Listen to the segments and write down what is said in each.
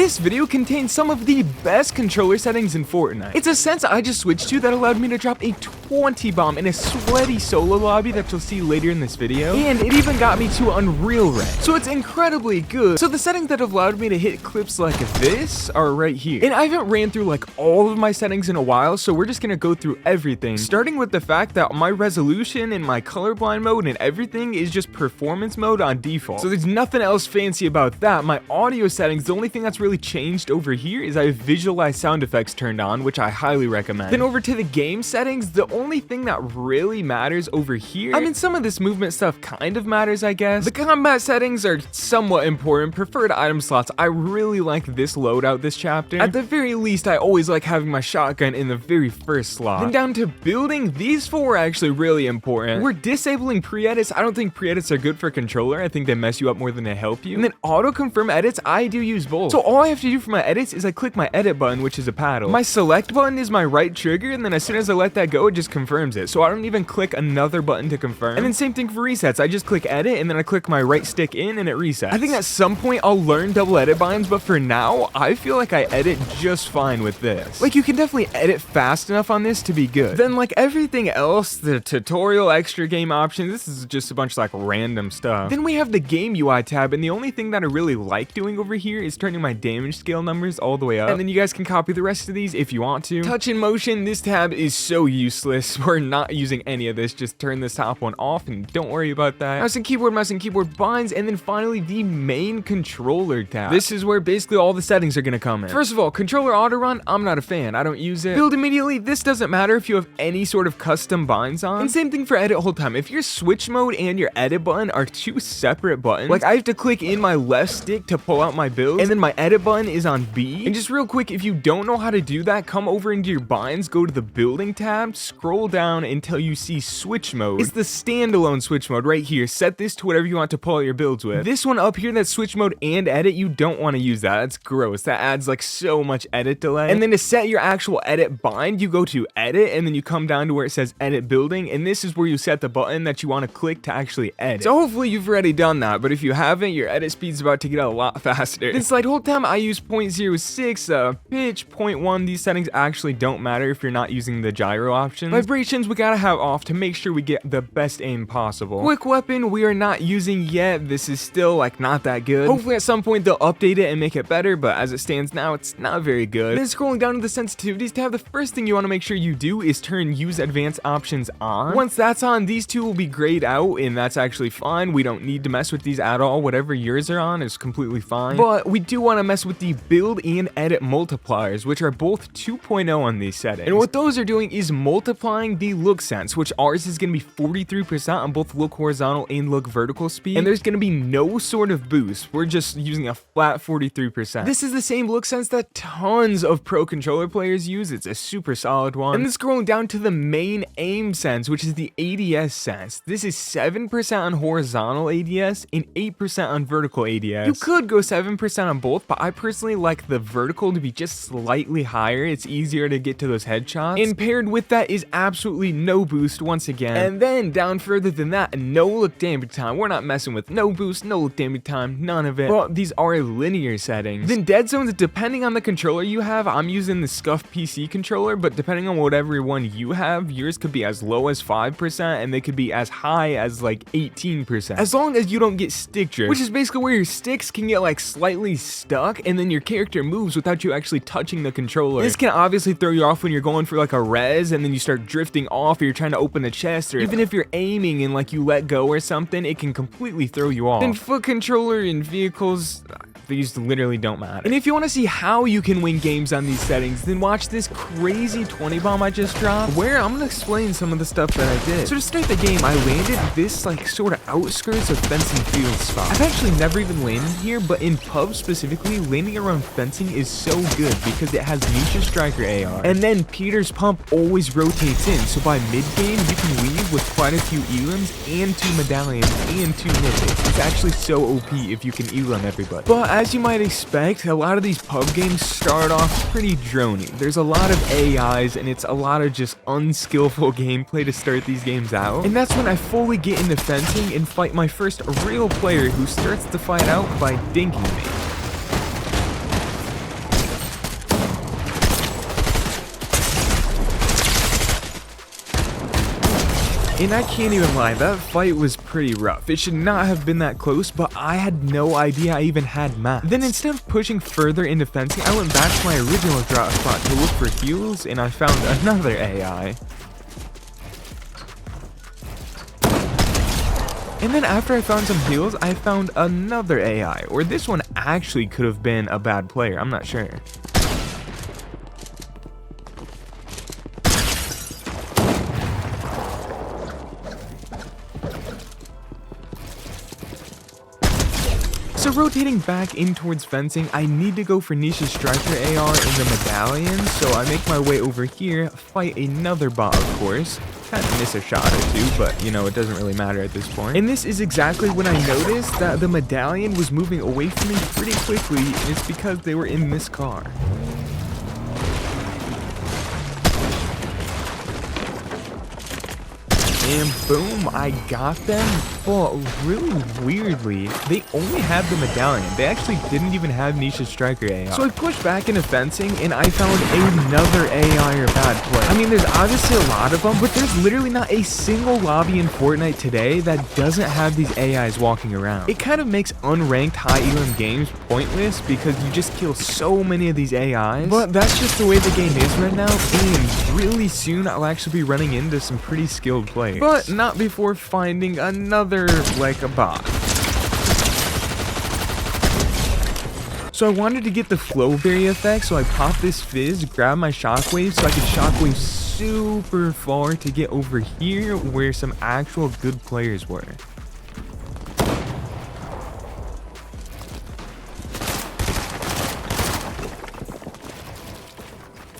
This video contains some of the best controller settings in Fortnite. It's a sense I just switched to that allowed me to drop a 20 bomb in a sweaty solo lobby that you'll see later in this video, and it even got me to Unreal rank, so it's incredibly good. So the settings that have allowed me to hit clips like this are right here, and I haven't ran through like all of my settings in a while, so we're just gonna go through everything, starting with the fact that my resolution and my colorblind mode and everything is just performance mode on default, so there's nothing else fancy about that. My audio settings, the only thing that's really changed over here is I have visualized sound effects turned on, which I highly recommend. Then over to the game settings, the only thing that really matters over here, I mean, some of this movement stuff kind of matters, I guess. The combat settings are somewhat important. Preferred item slots, I really like this loadout this chapter. At the very least, I always like having my shotgun in the very first slot. Then down to building, these four are actually really important. We're disabling pre-edits. I don't think pre-edits are good for controller. I think they mess you up more than they help you. And then auto-confirm edits, I do use both. So all I have to do for my edits is I click my edit button, which is a paddle. My select button is my right trigger, and then as soon as I let that go, it just confirms it. So I don't even click another button to confirm. And then same thing for resets. I just click edit, and then I click my right stick in, and it resets. I think at some point I'll learn double edit binds, but for now, I feel like I edit just fine with this. Like, you can definitely edit fast enough on this to be good. Then like everything else, the tutorial, extra game options, this is just a bunch of like random stuff. Then we have the game UI tab, and the only thing that I really like doing over here is turning my damage scale numbers all the way up, and then you guys can copy the rest of these if you want to. Touch and motion, this tab is so useless. We're not using any of this. Just turn this top one off and don't worry about that. Mouse and keyboard binds, and then finally the main controller tab. This is where basically all the settings are gonna come in. First of all, controller auto run, I'm not a fan. I don't use it. Build immediately, this doesn't matter if you have any sort of custom binds on. And same thing for edit hold time. If your switch mode and your edit button are two separate buttons, like I have to click in my left stick to pull out my build, and then my edit button is on B. And just real quick, if you don't know how to do that, come over into your binds, go to the building tab, scroll down until you see switch mode. It's the standalone switch mode right here. Set this to whatever you want to pull out your builds with. This one up here, that switch mode and edit, you don't want to use that. That's gross. That adds like so much edit delay. And then to set your actual edit bind, you go to edit, and then you come down to where it says edit building, and this is where you set the button that you want to click to actually edit. So hopefully you've already done that, but if you haven't, your edit speed's about to get a lot faster. Then slide hold time, I use 0.06, pitch 0.1. These settings actually don't matter if you're not using the gyro options. Vibrations, we gotta have off to make sure we get the best aim possible. Quick weapon, we are not using yet. This is still like not that good. Hopefully at some point they'll update it and make it better, but as it stands now, it's not very good. Then scrolling down to the sensitivities tab, the first thing you want to make sure you do is turn use advanced options on. Once that's on, these two will be grayed out, and that's actually fine. We don't need to mess with these at all. Whatever yours are on is completely fine, but we do want to mess with the build and edit multipliers, which are both 2.0 on these settings. And what those are doing is multiplying the look sense, which ours is going to be 43% on both look horizontal and look vertical speed, and there's going to be no sort of boost. We're just using a flat 43%. This is the same look sense that tons of pro controller players use. It's a super solid one. And then scrolling down to the main aim sense, which is the ADS sense. This is 7% on horizontal ADS and 8% on vertical ADS. You could go 7% on both, but I personally like the vertical to be just slightly higher. It's easier to get to those headshots. And paired with that is absolutely no boost once again. And then down further than that, no look damage time. We're not messing with no boost, no look damage time, none of it. Well, these are linear settings. Then dead zones, depending on the controller you have, I'm using the scuffed PC controller, but depending on whatever one you have, yours could be as low as 5% and they could be as high as like 18%. As long as you don't get stick drift, which is basically where your sticks can get like slightly stuck and then your character moves without you actually touching the controller. This can obviously throw you off when you're going for like a res and then you start drifting off, or you're trying to open the chest, or even if you're aiming and like you let go or something, it can completely throw you off. Then foot controller in vehicles, these literally don't matter. And if you want to see how you can win games on these settings, then watch this crazy 20 bomb I just dropped, where I'm gonna explain some of the stuff that I did. So to start the game, I landed this like sort of outskirts of fencing field spot. I've actually never even landed here, but in pub specifically, landing around fencing is so good because it has Nisha Striker AR. And then Peter's pump always rotates in, so by mid game, you can leave with quite a few elims and 2 medallions and 2 mythics. It's actually so OP if you can elim everybody. But as you might expect, a lot of these pub games start off pretty drony. There's a lot of AIs, and it's a lot of just unskillful gameplay to start these games out. And that's when I fully get into fencing and fight my first real player who starts the fight out by dinking me. And I can't even lie, that fight was pretty rough. It should not have been that close, but I had no idea I even had mats. Then instead of pushing further into fencing, I went back to my original drop spot to look for heals, and I found another AI. And then after I found some heals, I found another AI, or this one actually could have been a bad player, I'm not sure. So rotating back in towards fencing, I need to go for Nisha's Striker AR in the medallion, so I make my way over here, fight another bot of course. Kind of miss a shot or two, but you know, it doesn't really matter at this point. And this is exactly when I noticed that the medallion was moving away from me pretty quickly, and it's because they were in this car. And boom, I got them, but really weirdly, they only had the medallion. They actually didn't even have Nisha's Striker AI. So I pushed back into fencing, and I found another AI or bad player. I mean, there's obviously a lot of them, but there's literally not a single lobby in Fortnite today that doesn't have these AIs walking around. It kind of makes unranked high elim games pointless because you just kill so many of these AIs, but that's just the way the game is right now, and really soon I'll actually be running into some pretty skilled players. But not before finding another, like, a bot. So I wanted to get the flow berry effect, so I popped this fizz, grabbed my shockwave so I could shockwave super far to get over here where some actual good players were.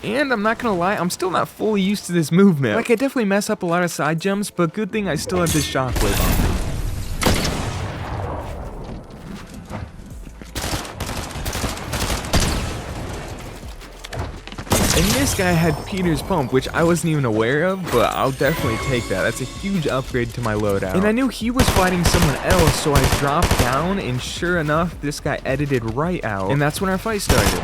And I'm not gonna lie, I'm still not fully used to this movement. Like, I definitely mess up a lot of side jumps, but good thing I still have this shockwave on me. And this guy had Peter's pump, which I wasn't even aware of, but I'll definitely take that. That's a huge upgrade to my loadout. And I knew he was fighting someone else, so I dropped down, and sure enough, this guy edited right out. And that's when our fight started.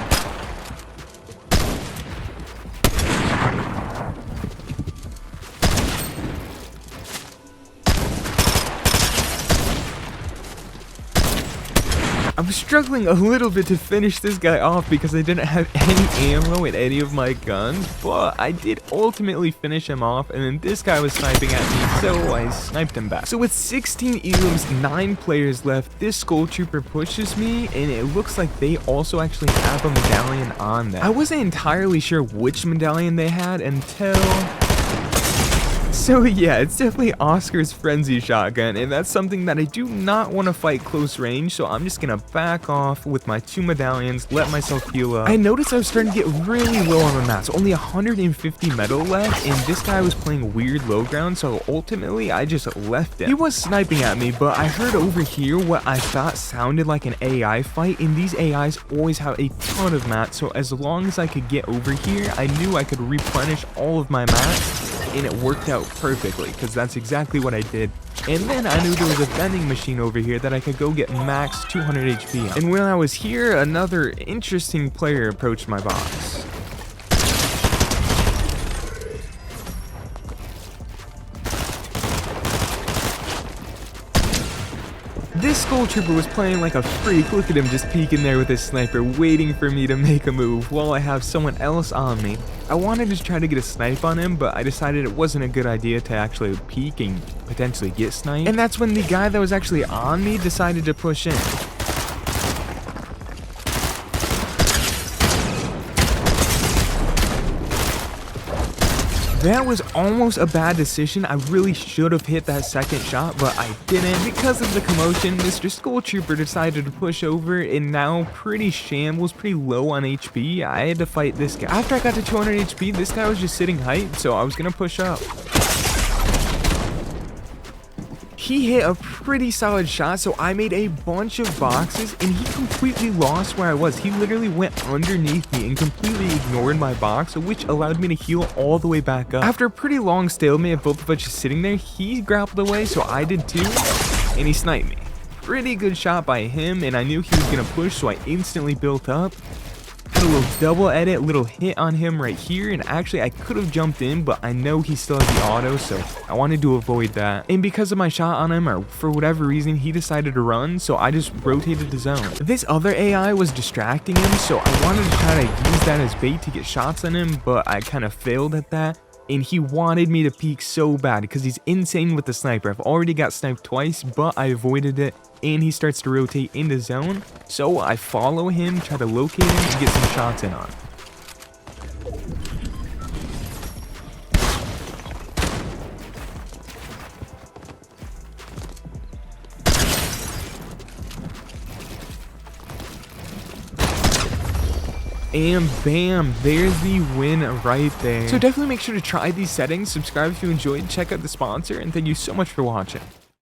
I was struggling a little bit to finish this guy off because I didn't have any ammo in any of my guns, but I did ultimately finish him off, and then this guy was sniping at me, so I sniped him back. So with 16 elims, 9 players left, this Skull Trooper pushes me, and it looks like they also actually have a medallion on them. I wasn't entirely sure which medallion they had until... So yeah, it's definitely Oscar's Frenzy Shotgun, and that's something that I do not want to fight close range, so I'm just gonna back off with my 2 medallions, let myself heal up. I noticed I was starting to get really low on the mats, only 150 metal left, and this guy was playing weird low ground, so ultimately I just left him. He was sniping at me, but I heard over here what I thought sounded like an AI fight, and these AIs always have a ton of mats, so as long as I could get over here, I knew I could replenish all of my mats. And it worked out perfectly, because that's exactly what I did. And then I knew there was a vending machine over here that I could go get max 200 HP on. And when I was here, another interesting player approached my box. This Skull Trooper was playing like a freak. Look at him just peeking there with his sniper, waiting for me to make a move while I have someone else on me. I wanted to try to get a snipe on him, but I decided it wasn't a good idea to actually peek and potentially get sniped. And that's when the guy that was actually on me decided to push in. That was almost a bad decision. I really should have hit that second shot, but I didn't. Because of the commotion, Mr. Skull Trooper decided to push over, and now pretty shambles, pretty low on HP. I had to fight this guy. After I got to 200 HP, this guy was just sitting height, so I was gonna push up. He hit a pretty solid shot, so I made a bunch of boxes, and he completely lost where I was. He literally went underneath me and completely ignored my box, which allowed me to heal all the way back up. After a pretty long stalemate of both of us just sitting there, he grappled away, so I did too, and he sniped me. Pretty good shot by him, and I knew he was gonna push, so I instantly built up. had a little double edit, little hit on him right here, and actually I could have jumped in, but I know he still has the auto, so I wanted to avoid that. And because of my shot on him, or for whatever reason, he decided to run, so I just rotated the zone. This other AI was distracting him, so I wanted to try to use that as bait to get shots on him, but I kind of failed at that. And he wanted me to peek so bad because he's insane with the sniper. I've already got sniped twice, but I avoided it, and he starts to rotate into zone. So I follow him, try to locate him, and get some shots in on him. And bam, there's the win right there. So definitely make sure to try these settings, subscribe if you enjoyed, check out the sponsor, and thank you so much for watching.